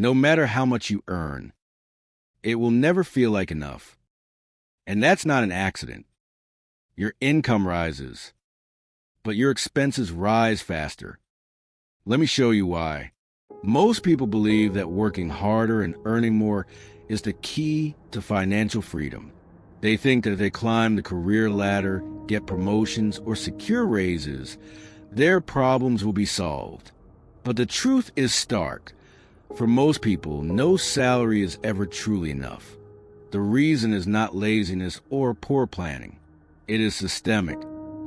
No matter how much you earn, it will never feel like enough. And that's not an accident. Your income rises, but your expenses rise faster. Let me show you why. Most people believe that working harder and earning more is the key to financial freedom. They think that if they climb the career ladder, get promotions, or secure raises, their problems will be solved. But the truth is stark. For most people, no salary is ever truly enough. The reason is not laziness or poor planning. It is systemic.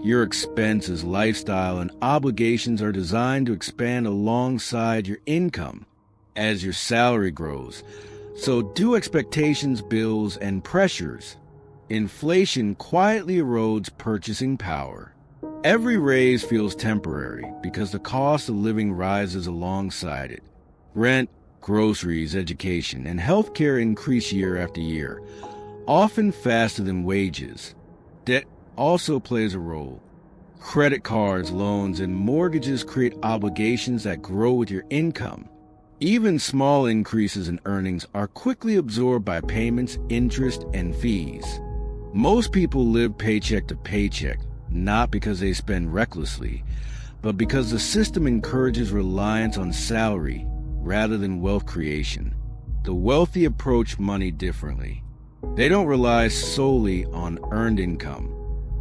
Your expenses, lifestyle, and obligations are designed to expand alongside your income as your salary grows. So do expectations, bills, and pressures. Inflation quietly erodes purchasing power. Every raise feels temporary because the cost of living rises alongside it. Rent, groceries, education, and healthcare increase year after year, often faster than wages. Debt also plays a role. Credit cards, loans, and mortgages create obligations that grow with your income. Even small increases in earnings are quickly absorbed by payments, interest, and fees. Most people live paycheck to paycheck, not because they spend recklessly, but because the system encourages reliance on salary rather than wealth creation. The wealthy approach money differently. They don't rely solely on earned income.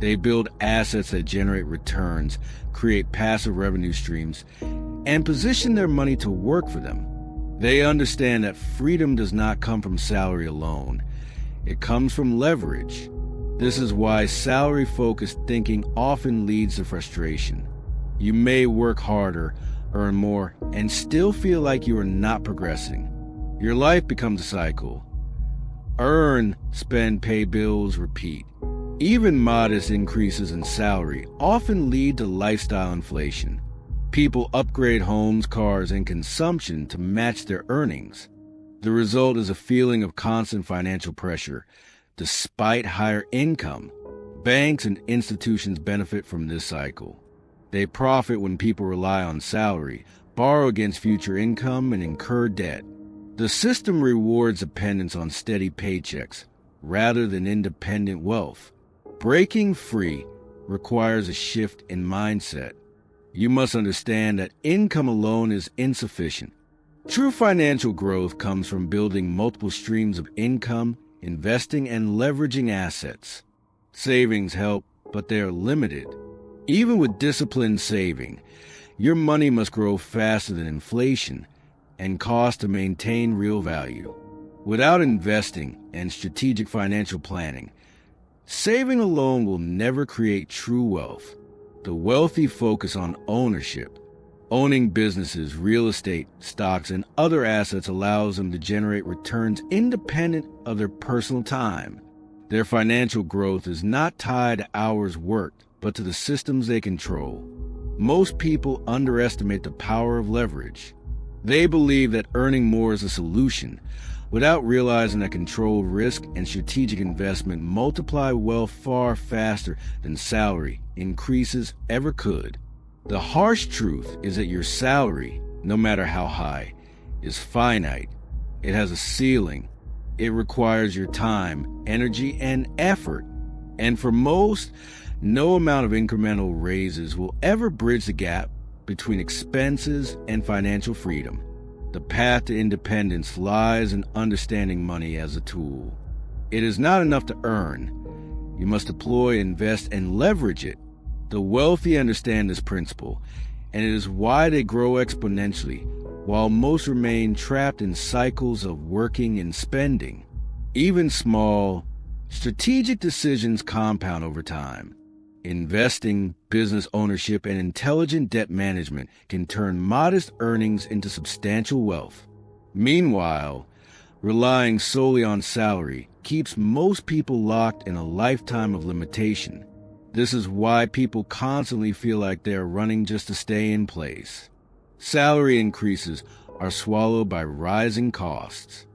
They build assets that generate returns, create passive revenue streams, and position their money to work for them. They understand that freedom does not come from salary alone. It comes from leverage. This is why salary-focused thinking often leads to frustration. You may work harder, earn more, and still feel like you are not progressing. Your life becomes a cycle. Earn, spend, pay bills, repeat. Even modest increases in salary often lead to lifestyle inflation. People upgrade homes, cars, and consumption to match their earnings. The result is a feeling of constant financial pressure, despite higher income. Banks and institutions benefit from this cycle. They profit when people rely on salary, borrow against future income, and incur debt. The system rewards dependence on steady paychecks rather than independent wealth. Breaking free requires a shift in mindset. You must understand that income alone is insufficient. True financial growth comes from building multiple streams of income, investing, and leveraging assets. Savings help, but they are limited. Even with disciplined saving, your money must grow faster than inflation and cost to maintain real value. Without investing and strategic financial planning, saving alone will never create true wealth. The wealthy focus on ownership. Owning businesses, real estate, stocks, and other assets allows them to generate returns independent of their personal time. Their financial growth is not tied to hours worked, but to the systems they control. Most people underestimate the power of leverage. They believe that earning more is a solution, without realizing that controlled risk and strategic investment multiply wealth far faster than salary increases ever could. The harsh truth is that your salary, no matter how high, is finite. It has a ceiling. It requires your time, energy, and effort. And for most, no amount of incremental raises will ever bridge the gap between expenses and financial freedom. The path to independence lies in understanding money as a tool. It is not enough to earn. You must deploy, invest, and leverage it. The wealthy understand this principle, and it is why they grow exponentially, while most remain trapped in cycles of working and spending. Even small, strategic decisions compound over time. Investing, business ownership, and intelligent debt management can turn modest earnings into substantial wealth. Meanwhile, relying solely on salary keeps most people locked in a lifetime of limitation. This is why people constantly feel like they are running just to stay in place. Salary increases are swallowed by rising costs.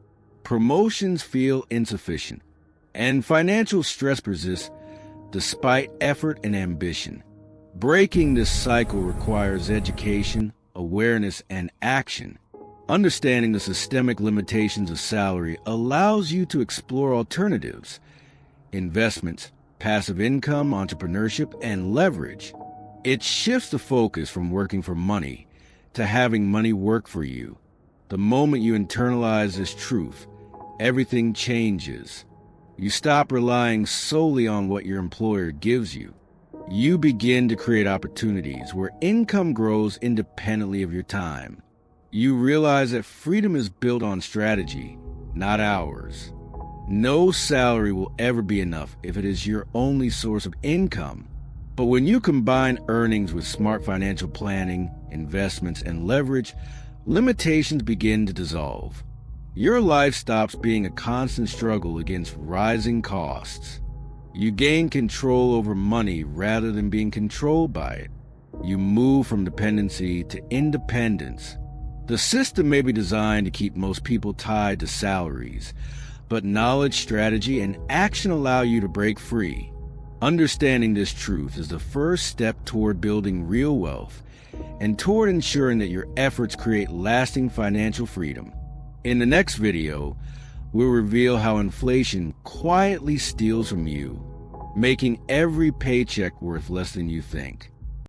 Promotions feel insufficient, and financial stress persists despite effort and ambition. Breaking this cycle requires education, awareness, and action. Understanding the systemic limitations of salary allows you to explore alternatives, investments, passive income, entrepreneurship, and leverage. It shifts the focus from working for money to having money work for you. The moment you internalize this truth, everything changes. You stop relying solely on what your employer gives you. You begin to create opportunities where income grows independently of your time. You realize that freedom is built on strategy, not hours. No salary will ever be enough if it is your only source of income. But when you combine earnings with smart financial planning, investments, and leverage, limitations begin to dissolve. Your life stops being a constant struggle against rising costs. You gain control over money rather than being controlled by it. You move from dependency to independence. The system may be designed to keep most people tied to salaries, but knowledge, strategy, and action allow you to break free. Understanding this truth is the first step toward building real wealth and toward ensuring that your efforts create lasting financial freedom. In the next video, we'll reveal how inflation quietly steals from you, making every paycheck worth less than you think.